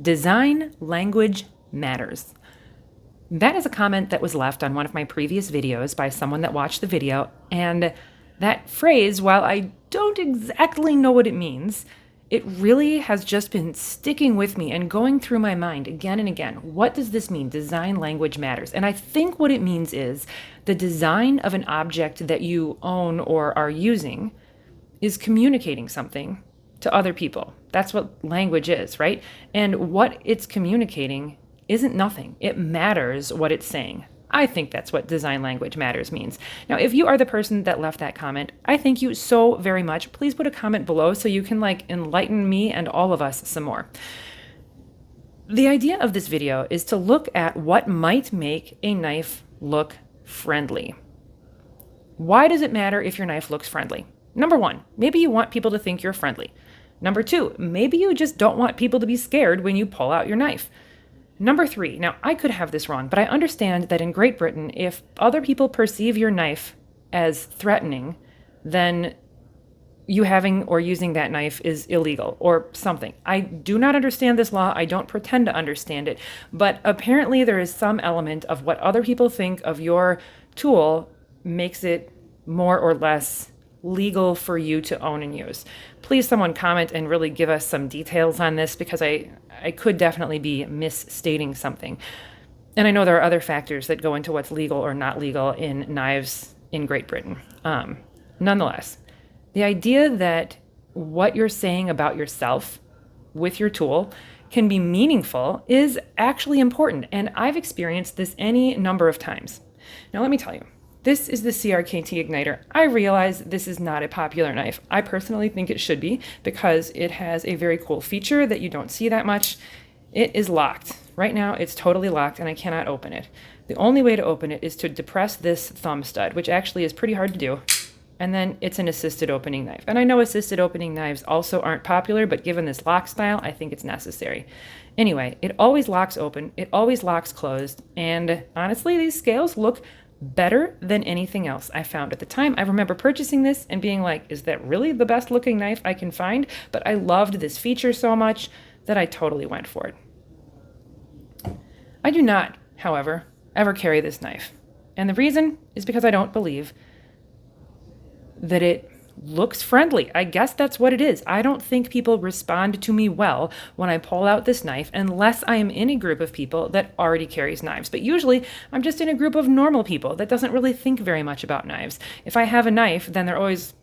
Design language matters. That is a comment that was left on one of my previous videos by someone that watched the video, and that phrase, while I don't exactly know what it means, it really has just been sticking with me and going through my mind again and again. What does this mean? Design language matters. And I think what it means is the design of an object that you own or are using is communicating something to other people. That's what language is, right? And what it's communicating isn't nothing. It matters what it's saying. I think that's what design language matters means. Now, if you are the person that left that comment, I thank you so very much. Please put a comment below so you can enlighten me and all of us some more. The idea of this video is to look at what might make a knife look friendly. Why does it matter if your knife looks friendly? Number one, maybe you want people to think you're friendly. Number two, maybe you just don't want people to be scared when you pull out your knife. Number three, now I could have this wrong, but I understand that in Great Britain, if other people perceive your knife as threatening, then you having or using that knife is illegal or something. I do not understand this law. I don't pretend to understand it, but apparently there is some element of what other people think of your tool makes it more or less legal for you to own and use. Please someone comment and really give us some details on this, because I could definitely be misstating something. And I know there are other factors that go into what's legal or not legal in knives in Great Britain. Nonetheless, the idea that what you're saying about yourself with your tool can be meaningful is actually important. And I've experienced this any number of times. Now, let me tell you. This is the CRKT Igniter. I realize this is not a popular knife. I personally think it should be, because it has a very cool feature that you don't see that much. It is locked. Right now it's totally locked and I cannot open it. The only way to open it is to depress this thumb stud, which actually is pretty hard to do. And then it's an assisted opening knife. And I know assisted opening knives also aren't popular, but given this lock style, I think it's necessary. Anyway, it always locks open, it always locks closed, and honestly, these scales look better than anything else I found at the time. I remember purchasing this and being like, is that really the best looking knife I can find? But I loved this feature so much that I totally went for it. I do not, however, ever carry this knife. And the reason is because I don't believe that it looks friendly. I guess that's what it is. I don't think people respond to me well when I pull out this knife unless I am in a group of people that already carries knives. But usually I'm just in a group of normal people that doesn't really think very much about knives. If I have a knife, then they're always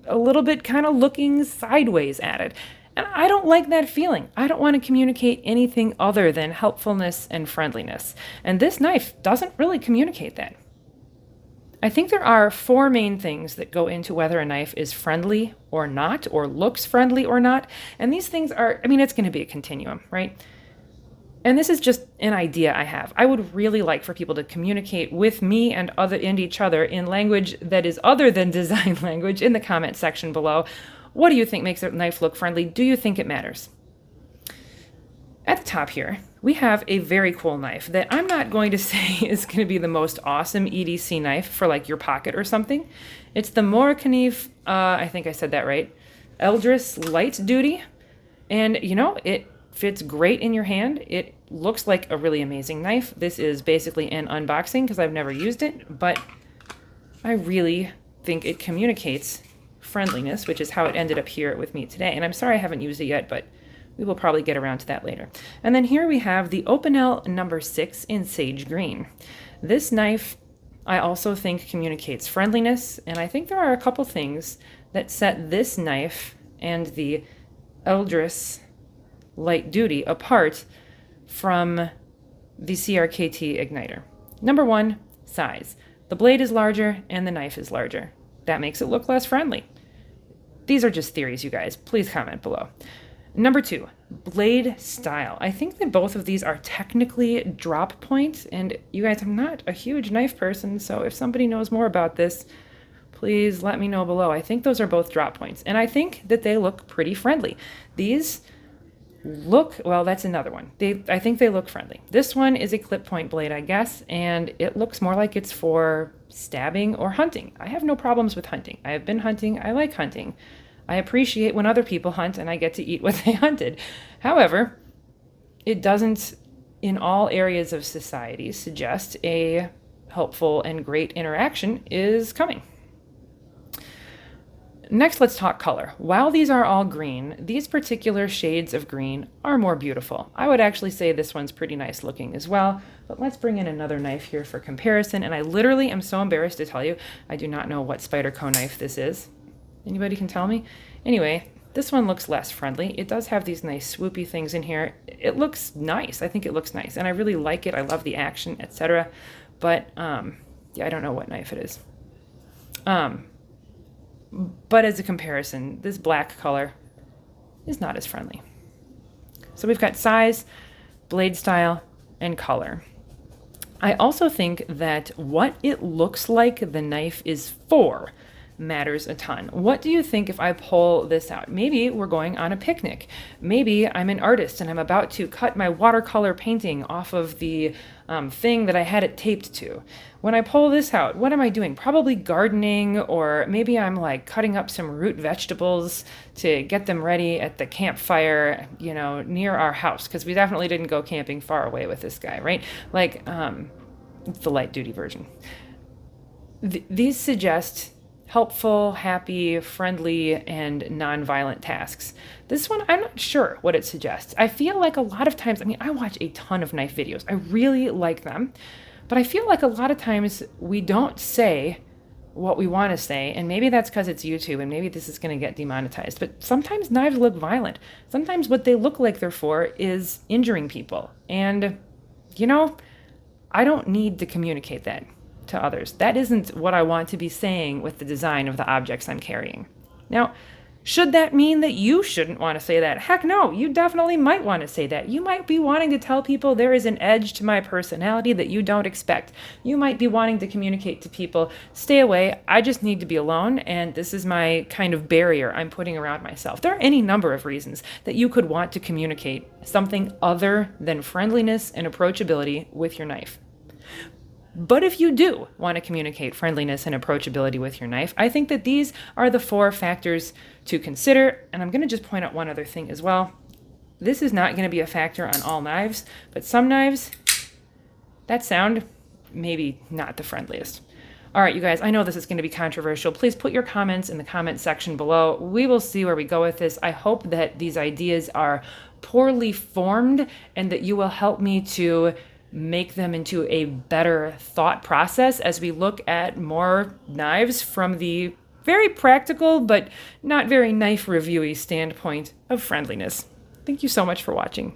a little bit kind of looking sideways at it. And I don't like that feeling. I don't want to communicate anything other than helpfulness and friendliness. And this knife doesn't really communicate that. I think there are four main things that go into whether a knife is friendly or not, or looks friendly or not. And these things are, it's going to be a continuum, right? And this is just an idea I have. I would really like for people to communicate with me and each other in language that is other than design language in the comment section below. What do you think makes a knife look friendly? Do you think it matters? At the top here, we have a very cool knife that I'm not going to say is going to be the most awesome EDC knife for your pocket or something. It's the Morakniv, I think I said that right, Eldris Light Duty. And it fits great in your hand. It looks like a really amazing knife. This is basically an unboxing because I've never used it, but I really think it communicates friendliness, which is how it ended up here with me today. And I'm sorry I haven't used it yet, but we will probably get around to that later. And then here we have the Opinel number 6 in Sage Green. This knife, I also think, communicates friendliness, and I think there are a couple things that set this knife and the Eldris Light Duty apart from the CRKT Igniter. Number one, size. The blade is larger and the knife is larger. That makes it look less friendly. These are just theories, you guys. Please comment below. Number two, blade style. I think that both of these are technically drop point, and you guys, I'm not a huge knife person, so if somebody knows more about this, please let me know below. I think those are both drop points, and I think that they look pretty friendly. These look, well, that's another one. I think they look friendly. This one is a clip point blade, I guess, and it looks more like it's for stabbing or hunting. I have no problems with hunting. I have been hunting. I like hunting. I appreciate when other people hunt and I get to eat what they hunted. However, it doesn't, in all areas of society, suggest a helpful and great interaction is coming. Next, let's talk color. While these are all green, these particular shades of green are more beautiful. I would actually say this one's pretty nice looking as well, but let's bring in another knife here for comparison. And I literally am so embarrassed to tell you, I do not know what Spyderco knife this is. Anybody can tell me? Anyway, this one looks less friendly. It does have these nice swoopy things in here. It looks nice. I think it looks nice, and I really like it. I love the action, etc. But yeah, I don't know what knife it is. But as a comparison, this black color is not as friendly. So we've got size, blade style, and color. I also think that what it looks like the knife is for matters a ton. What do you think if I pull this out? Maybe we're going on a picnic. Maybe I'm an artist and I'm about to cut my watercolor painting off of the thing that I had it taped to. When I pull this out, what am I doing? Probably gardening, or maybe I'm like cutting up some root vegetables to get them ready at the campfire, you know, near our house, because we definitely didn't go camping far away with this guy, right? Like, it's the light duty version. These suggest helpful, happy, friendly, and nonviolent tasks. This one, I'm not sure what it suggests. I feel like a lot of times, I mean, I watch a ton of knife videos. I really like them, but I feel like a lot of times we don't say what we want to say, and maybe that's because it's YouTube, and maybe this is going to get demonetized, but sometimes knives look violent. Sometimes what they look like they're for is injuring people, and, you know, I don't need to communicate that to others. That isn't what I want to be saying with the design of the objects I'm carrying. Now, should that mean that you shouldn't want to say that? Heck no, you definitely might want to say that. You might be wanting to tell people there is an edge to my personality that you don't expect. You might be wanting to communicate to people, stay away, I just need to be alone, and this is my kind of barrier I'm putting around myself. There are any number of reasons that you could want to communicate something other than friendliness and approachability with your knife. But if you do want to communicate friendliness and approachability with your knife, I think that these are the 4 factors to consider. And I'm going to just point out one other thing as well. This is not going to be a factor on all knives, but some knives, that sound, maybe not the friendliest. All right, you guys, I know this is going to be controversial. Please put your comments in the comment section below. We will see where we go with this. I hope that these ideas are poorly formed and that you will help me to make them into a better thought process as we look at more knives from the very practical but not very knife reviewy standpoint of friendliness. Thank you so much for watching.